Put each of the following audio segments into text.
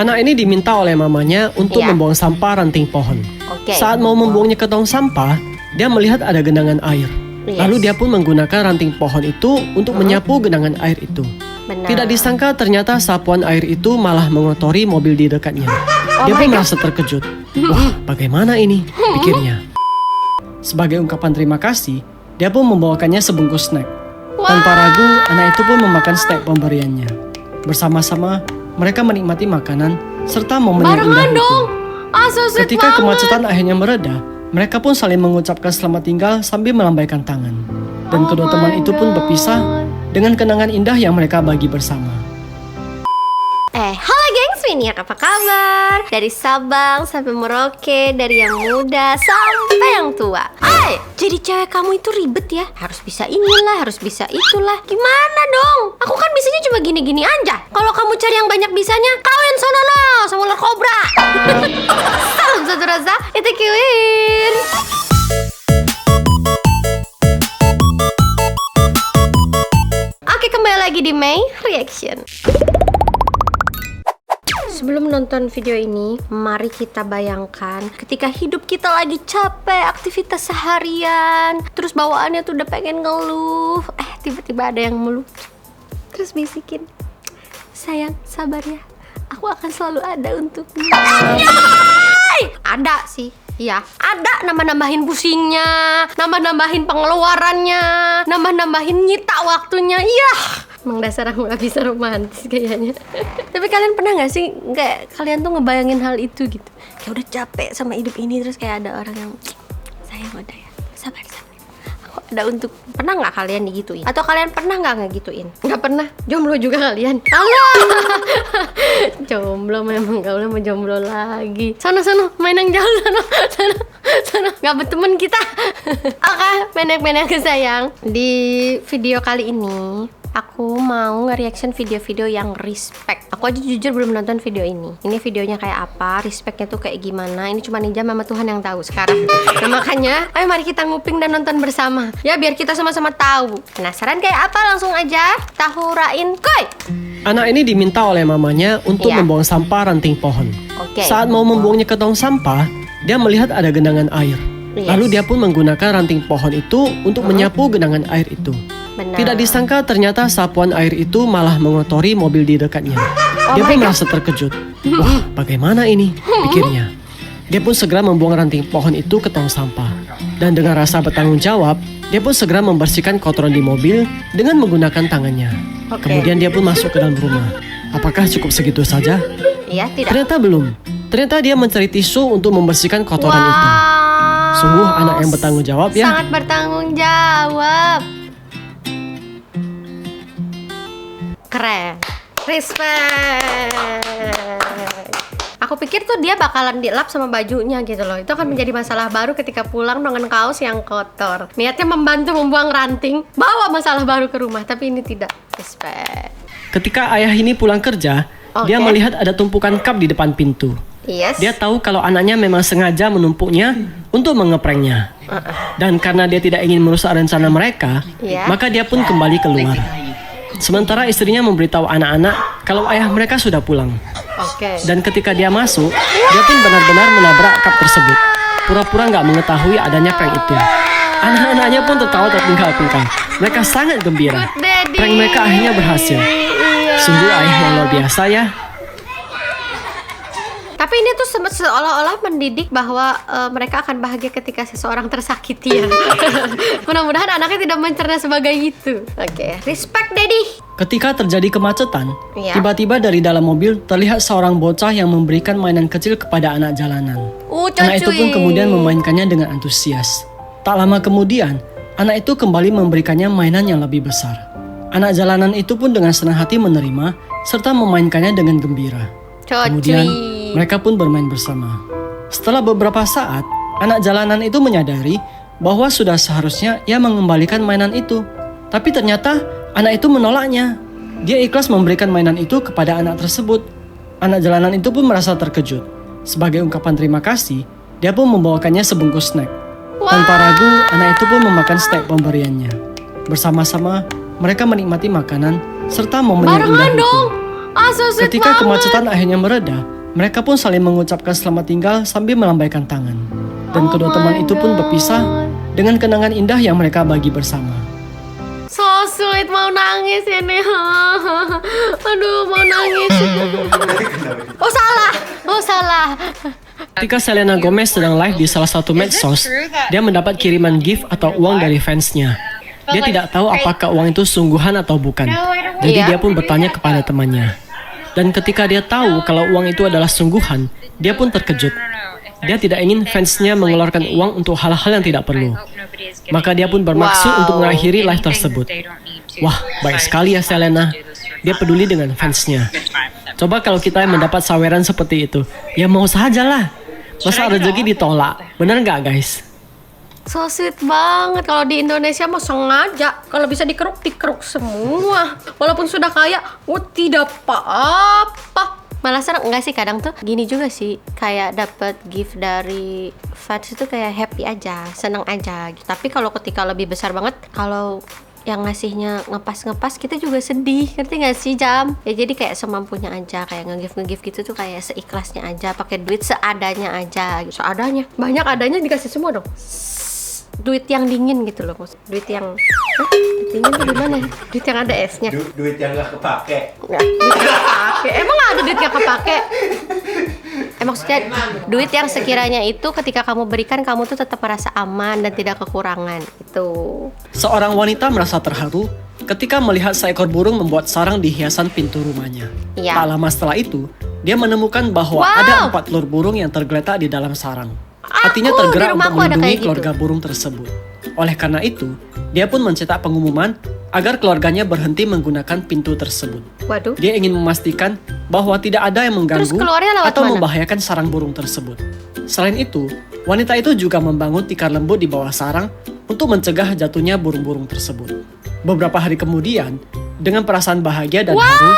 Anak ini diminta oleh mamanya untuk membuang sampah ranting pohon. Saat mau membuangnya ke tong sampah, dia melihat ada genangan air. Lalu dia pun menggunakan ranting pohon itu untuk menyapu genangan air itu. Tidak disangka ternyata sapuan air itu malah mengotori mobil di dekatnya. Dia pun merasa terkejut. Wah, bagaimana ini? Pikirnya. Sebagai ungkapan terima kasih, dia pun membawakannya sebungkus snack. Tanpa ragu, anak itu pun memakan snack pemberiannya. Bersama-sama, mereka menikmati makanan serta momen yang indah itu. Ketika kemacetan akhirnya mereda, mereka pun saling mengucapkan selamat tinggal sambil melambaikan tangan. Dan kedua teman itu pun berpisah dengan kenangan indah yang mereka bagi bersama. Halo gengs, Miniak, apa kabar? Dari Sabang sampai Merauke, dari yang muda sampai yang tua. Jadi cewek kamu itu ribet ya? Harus bisa inilah, harus bisa itulah. Gimana dong? Aku kan bisanya cuma gini-gini aja. Kalau kamu cari yang banyak bisanya, kawin sono lo sama ular kobra. Salam satu rasa, itu Kiwin. Oke, kembali lagi di May Reaction. Sebelum nonton video ini, mari kita bayangkan ketika hidup kita lagi capek, aktivitas seharian, terus bawaannya tuh udah pengen ngeluh, tiba-tiba ada yang meluk, terus bisikin, sayang, sabar ya, aku akan selalu ada untukmu. Ada sih, iya, ada nambah-nambahin pusingnya, nambah-nambahin pengeluarannya, nambah-nambahin nyita waktunya, iya. Emang dasar aku gak bisa romantis kayaknya. Tapi kalian pernah gak sih kayak kalian tuh ngebayangin hal itu gitu, kayak udah capek sama hidup ini, terus kayak ada orang yang sayang udah ya, sabar, aku ada untuk. Pernah gak kalian digituin? Atau kalian pernah gak ngegituin? Gak pernah? Jomblo juga kalian? Allah. Jomblo memang, gak boleh mau jomblo lagi. Sono main yang jauh, sono gak berteman kita. Oke, menek sayang. Di video kali ini aku mau nge-reaction video-video yang respect. Aku aja jujur belum nonton video ini. Ini videonya kayak apa, respectnya tuh kayak gimana. Ini cuma Ninja sama Tuhan yang tahu sekarang. Nah makanya, ayo mari kita nguping dan nonton bersama. Ya biar kita sama-sama tahu. Penasaran kayak apa? Langsung aja tahurain koy. Anak ini diminta oleh mamanya untuk membuang sampah ranting pohon. Saat mau membuangnya ke tong sampah, dia melihat ada genangan air. Lalu dia pun menggunakan ranting pohon itu untuk menyapu genangan air itu. Tidak disangka ternyata sapuan air itu malah mengotori mobil di dekatnya. Dia pun merasa terkejut. Wah, bagaimana ini? Pikirnya. Dia pun segera membuang ranting pohon itu ke tong sampah. Dan dengan rasa bertanggung jawab, dia pun segera membersihkan kotoran di mobil dengan menggunakan tangannya. Kemudian dia pun masuk ke dalam rumah. Apakah cukup segitu saja? Iya, tidak. Ternyata belum. Ternyata dia mencari tisu untuk membersihkan kotoran itu. Sungguh anak yang bertanggung jawab ya. Sangat bertanggung jawab. Keren, respect. Aku pikir tuh dia bakalan dilap sama bajunya gitu loh. Itu akan menjadi masalah baru ketika pulang dengan kaos yang kotor. Niatnya membantu membuang ranting, bawa masalah baru ke rumah. Tapi ini tidak, respect. Ketika ayah ini pulang kerja, dia melihat ada tumpukan cup di depan pintu. Dia tahu kalau anaknya memang sengaja menumpuknya untuk mengeprengnya. Dan karena dia tidak ingin merusak rencana mereka, maka dia pun kembali keluar. Sementara istrinya memberitahu anak-anak kalau ayah mereka sudah pulang. Dan ketika dia masuk, dia pun benar-benar menabrak cup tersebut. Pura-pura nggak mengetahui adanya prank itu. Anak-anaknya pun tertawa terpingkal-pingkal. Mereka sangat gembira. Prank mereka akhirnya berhasil. Sungguh ayah yang luar biasa ya. Tapi ini tuh seolah-olah mendidik bahwa mereka akan bahagia ketika seseorang tersakiti ya. Mudah-mudahan anaknya tidak mencerna sebagai itu. Respect daddy. Ketika terjadi kemacetan, tiba-tiba dari dalam mobil terlihat seorang bocah yang memberikan mainan kecil kepada anak jalanan. Anak itu pun kemudian memainkannya dengan antusias. Tak lama kemudian, anak itu kembali memberikannya mainan yang lebih besar. Anak jalanan itu pun dengan senang hati menerima serta memainkannya dengan gembira. Kemudian mereka pun bermain bersama. Setelah beberapa saat, anak jalanan itu menyadari bahwa sudah seharusnya ia mengembalikan mainan itu. Tapi ternyata anak itu menolaknya. Dia ikhlas memberikan mainan itu kepada anak tersebut. Anak jalanan itu pun merasa terkejut. Sebagai ungkapan terima kasih, dia pun membawakannya sebungkus snack. Tanpa ragu, anak itu pun memakan snack pemberiannya. Bersama-sama, mereka menikmati makanan serta momen yang indah itu. So sweet Ketika banget. kemacetan akhirnya mereda, mereka pun saling mengucapkan selamat tinggal sambil melambaikan tangan. Dan kedua teman itu pun berpisah dengan kenangan indah yang mereka bagi bersama. So sweet, mau nangis ini. Aduh, mau nangis. Oh salah. Ketika Selena Gomez sedang live di salah satu medsos, dia mendapat kiriman gift atau uang dari fansnya. Dia tidak tahu apakah uang itu sungguhan atau bukan. Jadi Iya. dia pun bertanya kepada temannya. Dan ketika dia tahu kalau uang itu adalah sungguhan, dia pun terkejut. Dia tidak ingin fansnya mengeluarkan uang untuk hal-hal yang tidak perlu. Maka dia pun bermaksud Wow. untuk mengakhiri live tersebut. Wah, baik sekali ya Selena. Dia peduli dengan fansnya. Coba kalau kita yang mendapat saweran seperti itu, ya mau sajalah. Masa rezeki ditolak? Bener nggak guys? So sweet banget. Kalau di Indonesia mah sengaja. Kalau bisa dikeruk semua. Walaupun sudah kaya, tidak apa-apa. Malah serem enggak sih, kadang tuh gini juga sih, kayak dapat gift dari fans itu kayak happy aja, seneng aja gitu. Tapi kalau ketika lebih besar banget, kalau yang ngasihnya ngepas kita juga sedih, ngerti gak sih Jam? Ya jadi kayak semampunya aja, kayak nge-gift gitu tuh kayak seikhlasnya aja, pakai duit seadanya aja gitu. Seadanya, banyak adanya dikasih semua dong. Duit yang dingin gitu loh, duit yang duit dingin tuh gimana? Duit yang ada esnya. Duit yang gak kepake. Nggak, duit yang kepake. Emang ada duit yang kepake? Maksudnya duit yang sekiranya itu ketika kamu berikan, kamu tuh tetap merasa aman dan tidak kekurangan. Itu. Seorang wanita merasa terharu ketika melihat seekor burung membuat sarang di hiasan pintu rumahnya. Iya. Tak lama setelah itu, dia menemukan bahwa Wow. ada 4 telur burung yang tergeletak di dalam sarang. Hatinya Di tergerak untuk rumahku ada melindungi kayak gitu. keluarga burung tersebut. Oleh karena itu, dia pun mencetak pengumuman agar keluarganya berhenti menggunakan pintu tersebut. Waduh. Dia ingin memastikan bahwa tidak ada yang Terus mengganggu keluarnya lewat atau mana? membahayakan sarang burung tersebut. Selain itu, wanita itu juga membangun tikar lembut di bawah sarang untuk mencegah jatuhnya burung-burung tersebut. Beberapa hari kemudian, dengan perasaan bahagia dan haru,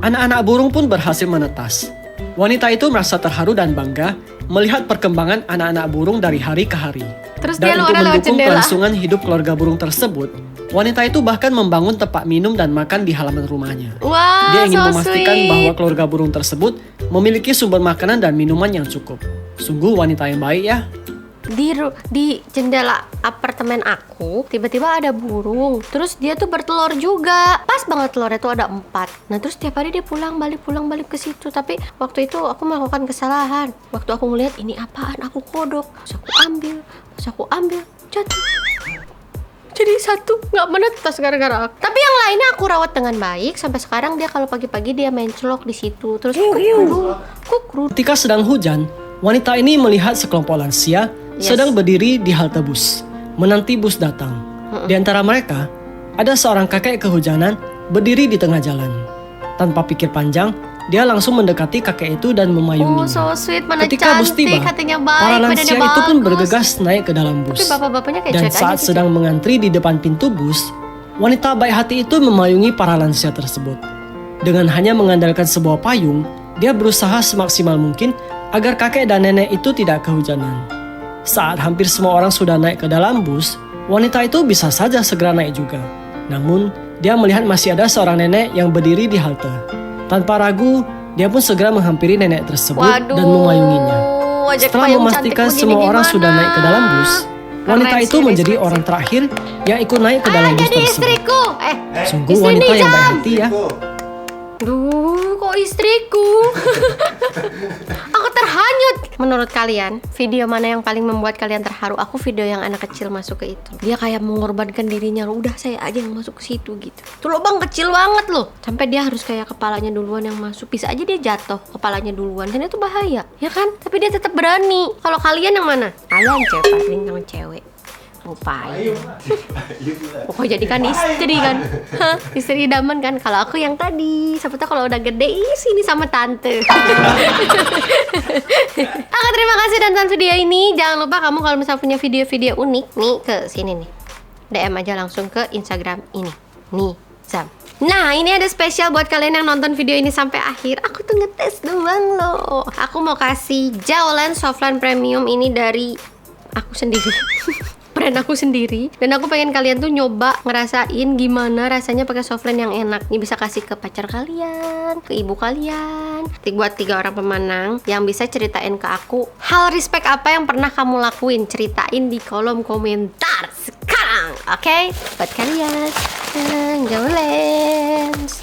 anak-anak burung pun berhasil menetas. Wanita itu merasa terharu dan bangga melihat perkembangan anak-anak burung dari hari ke hari. Terus Dan dia untuk keluarnya lewat mendukung jendela. kelangsungan hidup keluarga burung tersebut, wanita itu bahkan membangun tempat minum dan makan di halaman rumahnya. Wah, Dia ingin so memastikan sweet. bahwa keluarga burung tersebut memiliki sumber makanan dan minuman yang cukup. Sungguh wanita yang baik ya. Di jendela apartemen aku tiba-tiba ada burung, terus dia tuh bertelur juga, pas banget telurnya tuh ada 4. Nah terus tiap hari dia pulang balik ke situ. Tapi waktu itu aku melakukan kesalahan. Waktu aku ngeliat ini apaan, aku kodok, pas aku ambil jatuh. Jadi satu nggak menetas gara-gara aku. Tapi yang lainnya aku rawat dengan baik sampai sekarang. Dia kalau pagi-pagi dia main celok di situ, terus kukrut. Ketika sedang hujan, wanita ini melihat sekelompok lansia sedang berdiri di halte bus, menanti bus datang. Di antara mereka, ada seorang kakek kehujanan berdiri di tengah jalan. Tanpa pikir panjang, dia langsung mendekati kakek itu dan Oh memayunginya. so sweet, mana Ketika bus cantik, tiba, katanya baik, para badannya lansia itu pun bagus. bergegas naik ke dalam bus. Tapi bapak-bapaknya kayak Dan cuek aja saat gitu. sedang mengantri di depan pintu bus, wanita baik hati itu memayungi para lansia tersebut. Dengan hanya mengandalkan sebuah payung, dia berusaha semaksimal mungkin agar kakek dan nenek itu tidak kehujanan. Saat hampir semua orang sudah naik ke dalam bus, wanita itu bisa saja segera naik juga. Namun, dia melihat masih ada seorang nenek yang berdiri di halte. Tanpa ragu, dia pun segera menghampiri nenek tersebut dan memayunginya. ajak Setelah payung memastikan cantik semua begini orang gimana? sudah naik ke dalam bus, wanita Keren itu sih, menjadi respect orang sih. terakhir yang ikut naik ke dalam bus Jadi tersebut. istriku. Sungguh istri wanita nih, yang baik Jam. hati ya. Duh, kok istriku? Aku terhanyut. Menurut kalian, video mana yang paling membuat kalian terharu? Aku video yang anak kecil masuk ke itu. Dia kayak mengorbankan dirinya. Udah saya aja yang masuk ke situ gitu. Tuh lubang kecil banget loh. Sampai dia harus kayak kepalanya duluan yang masuk. Bisa aja dia jatuh kepalanya duluan. Dan itu bahaya, ya kan? Tapi dia tetap berani. Kalau kalian yang mana? Kalian cewek paling yang cewek. Rupanya. Pokoknya jadikan istri kan. Hah, istri idaman kan. Kalau aku yang tadi, siapa tahu kalau udah gede sini sama tante. Oke, terima kasih dan tonton video ini. Jangan lupa kamu kalau misalnya punya video-video unik nih, ke sini nih, DM aja langsung ke Instagram ini nih, Zam. Nah, ini ada spesial buat kalian yang nonton video ini sampai akhir. Aku tuh ngetes doang loh. Aku mau kasih Jaulan Softline Premium ini dari aku sendiri. brand aku sendiri. Dan aku pengen kalian tuh nyoba ngerasain gimana rasanya pakai softline yang enak. Ini bisa kasih ke pacar kalian, ke ibu kalian, buat 3 orang pemenang yang bisa ceritain ke aku hal respect apa yang pernah kamu lakuin. Ceritain di kolom komentar sekarang, oke? Buat kalian yang jauh lens,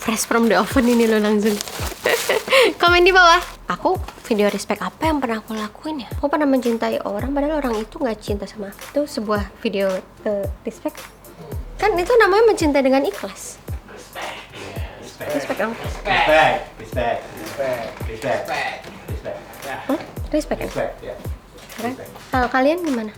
fresh from the oven ini loh langsung. Komen di bawah. Aku video respect apa yang pernah aku lakuin ya? Aku pernah mencintai orang padahal orang itu nggak cinta sama aku. Itu sebuah video respect. Kan itu namanya mencintai dengan ikhlas. Respect dong. Respect. Respect ya. Kalau kalian gimana?